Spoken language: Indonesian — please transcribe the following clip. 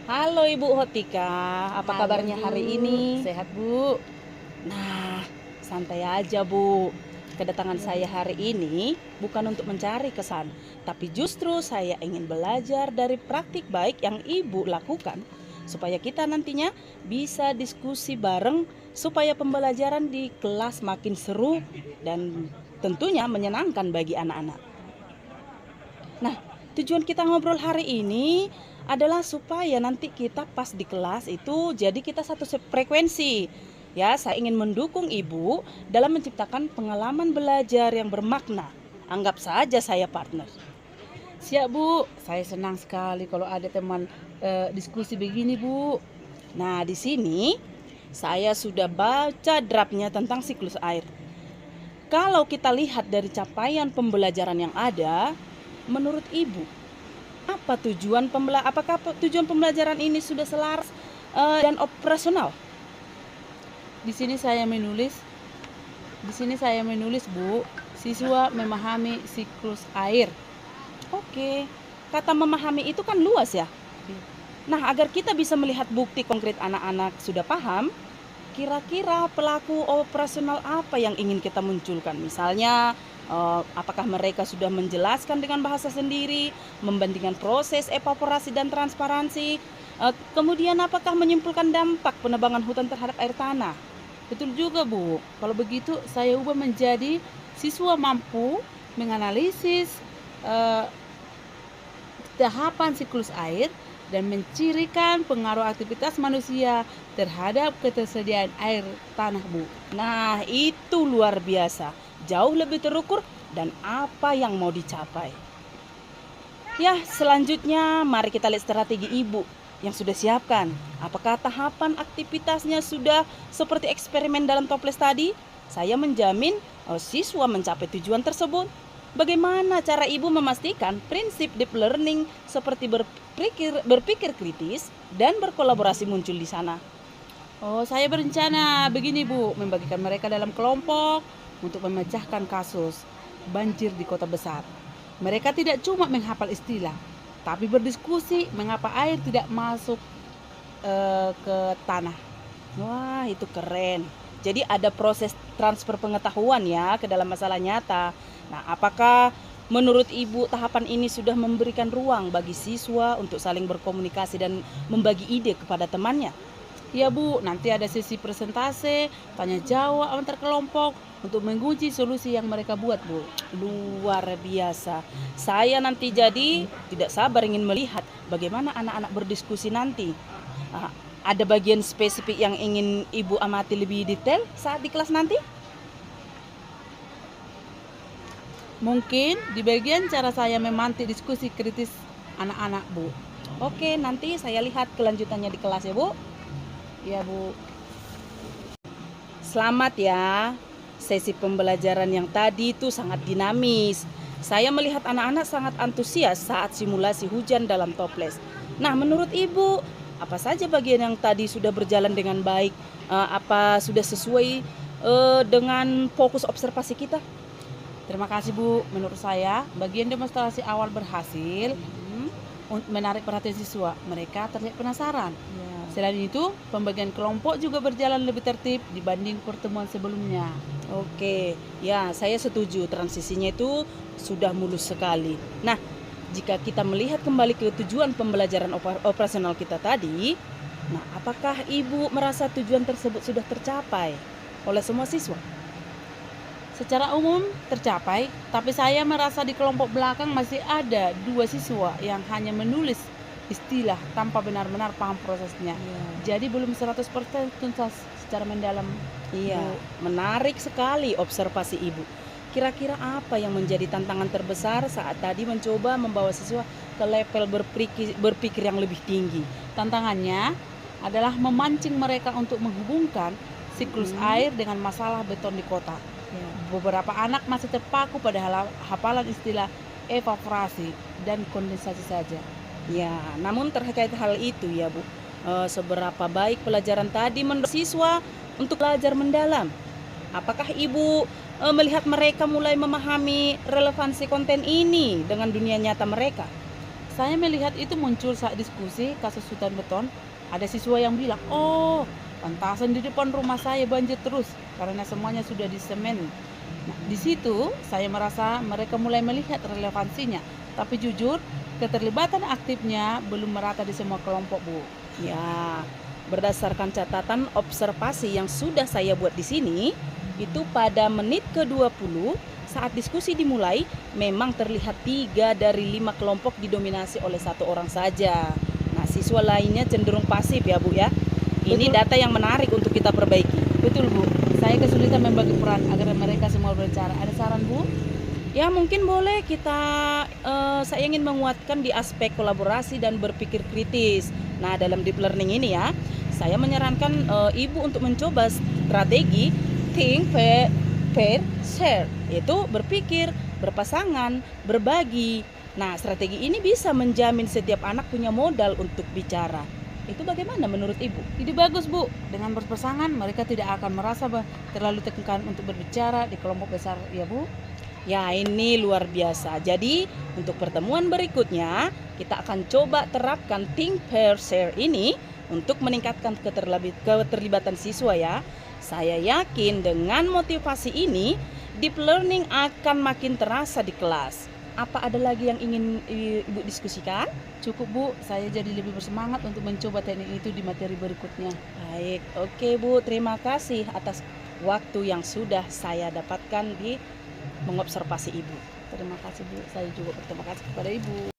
Halo Ibu Hotika, apa Halo kabarnya Bu, hari ini? sehat Bu? Nah, santai aja Bu. Kedatangan Iya saya Bu. hari ini bukan untuk mencari kesan, tapi justru saya ingin belajar dari praktik baik yang Ibu lakukan supaya kita nantinya bisa diskusi bareng supaya pembelajaran di kelas makin seru dan tentunya menyenangkan bagi anak-anak. Nah, tujuan kita ngobrol hari ini adalah supaya nanti kita pas di kelas itu jadi kita satu frekuensi. Ya, saya ingin mendukung Ibu dalam menciptakan pengalaman belajar yang bermakna. Anggap saja saya partner. Siap Bu, saya senang sekali kalau ada teman diskusi begini Bu. Nah, di sini saya sudah baca draftnya tentang siklus air. Kalau kita lihat dari capaian pembelajaran yang ada, menurut Ibu, apakah tujuan pembelajaran ini sudah selaras dan operasional? Di sini saya menulis Bu, siswa memahami siklus air. Oke, kata memahami itu kan luas ya. Nah, agar kita bisa melihat bukti konkret anak-anak sudah paham, kira-kira pelaku operasional apa yang ingin kita munculkan? Misalnya, apakah mereka sudah menjelaskan dengan bahasa sendiri, membandingkan proses evaporasi dan transparansi, kemudian apakah menyimpulkan dampak penebangan hutan terhadap air tanah? Betul juga Bu, kalau begitu saya ubah menjadi siswa mampu menganalisis eh, tahapan siklus air dan mencirikan pengaruh aktivitas manusia terhadap ketersediaan air tanah Bu. Nah, itu luar biasa. Jauh lebih terukur dan apa yang mau dicapai. Ya, selanjutnya mari kita lihat strategi Ibu yang sudah siapkan. Apakah tahapan aktivitasnya sudah seperti eksperimen dalam toples tadi? Saya menjamin siswa mencapai tujuan tersebut. Bagaimana cara Ibu memastikan prinsip deep learning seperti berpikir kritis dan berkolaborasi muncul di sana? Oh, saya berencana begini Bu, membagikan mereka dalam kelompok untuk memecahkan kasus banjir di kota besar. Mereka tidak cuma menghafal istilah, tapi berdiskusi mengapa air tidak masuk ke tanah. Wah, itu keren. Jadi ada proses transfer pengetahuan ya ke dalam masalah nyata. Nah, apakah menurut Ibu tahapan ini sudah memberikan ruang bagi siswa untuk saling berkomunikasi dan membagi ide kepada temannya? Ya Bu, nanti ada sesi presentase, tanya jawab antar kelompok untuk menguji solusi yang mereka buat Bu. Luar biasa. Saya nanti jadi tidak sabar ingin melihat bagaimana anak-anak berdiskusi nanti. Ah, ada bagian spesifik yang ingin Ibu amati lebih detail saat di kelas nanti? Mungkin di bagian cara saya memantik diskusi kritis anak-anak Bu. Oke, nanti saya lihat kelanjutannya di kelas ya, Bu. Ya Bu. Selamat ya. Sesi pembelajaran yang tadi itu sangat dinamis. Saya melihat anak-anak sangat antusias saat simulasi hujan dalam toples. Nah, menurut Ibu, apa saja bagian yang tadi sudah berjalan dengan baik? Apa sudah sesuai dengan fokus observasi kita? Terima kasih Bu. Menurut saya, bagian demonstrasi awal berhasil Hmm, untuk menarik perhatian siswa. Mereka terlihat penasaran. ya. Selain itu, pembagian kelompok juga berjalan lebih tertib dibanding pertemuan sebelumnya. Oke, ya saya setuju transisinya itu sudah mulus sekali. Nah, jika kita melihat kembali ke tujuan pembelajaran operasional kita tadi, nah apakah Ibu merasa tujuan tersebut sudah tercapai oleh semua siswa? Secara umum tercapai, tapi saya merasa di kelompok belakang masih ada dua siswa yang hanya menulis istilah tanpa benar-benar paham prosesnya. Ya. Jadi belum 100% tuntas secara mendalam. Iya, Bu. menarik sekali observasi Ibu. Kira-kira apa yang menjadi tantangan terbesar saat tadi mencoba membawa siswa ke level berpikir yang lebih tinggi? Tantangannya adalah memancing mereka untuk menghubungkan siklus air dengan masalah beton di kota. Ya. Beberapa anak masih terpaku pada hafalan istilah evaporasi dan kondensasi saja. Ya, namun terkait hal itu ya Bu, seberapa baik pelajaran tadi menurut siswa untuk belajar mendalam? Apakah Ibu melihat mereka mulai memahami relevansi konten ini dengan dunia nyata mereka? Saya melihat itu muncul saat diskusi kasus hutan beton. Ada siswa yang bilang, oh pantasan di depan rumah saya banjir terus karena semuanya sudah disemen. Nah, di situ saya merasa mereka mulai melihat relevansinya. Tapi jujur, keterlibatan aktifnya belum merata di semua kelompok, Bu. Ya, berdasarkan catatan observasi yang sudah saya buat di sini, itu pada menit ke-20 saat diskusi dimulai, memang terlihat 3 dari 5 kelompok didominasi oleh 1 orang saja. Nah, siswa lainnya cenderung pasif ya Bu ya. Ini Betul. data yang menarik untuk kita perbaiki. Betul, Bu. Saya kesulitan membagi peran agar mereka semua berbicara. Ada saran, Bu? Ya mungkin boleh kita, saya ingin menguatkan di aspek kolaborasi dan berpikir kritis. Nah dalam deep learning ini ya, saya menyarankan ibu untuk mencoba strategi think, pair, share. Yaitu berpikir, berpasangan, berbagi. Nah strategi ini bisa menjamin setiap anak punya modal untuk bicara. Itu bagaimana menurut ibu? Ide bagus, Bu. Dengan berpasangan, mereka tidak akan merasa terlalu tekan untuk berbicara di kelompok besar, ya, Bu. Ya ini luar biasa. Jadi untuk pertemuan berikutnya kita akan coba terapkan think, pair, share ini untuk meningkatkan keterlibatan siswa ya. Saya yakin dengan motivasi ini deep learning akan makin terasa di kelas. Apa ada lagi yang ingin ibu diskusikan? Cukup, Bu. Saya jadi lebih bersemangat untuk mencoba teknik itu di materi berikutnya. Baik, oke Bu. Terima kasih atas waktu yang sudah saya dapatkan di mengobservasi ibu. Terima kasih, Bu. Saya juga berterima kasih kepada Ibu.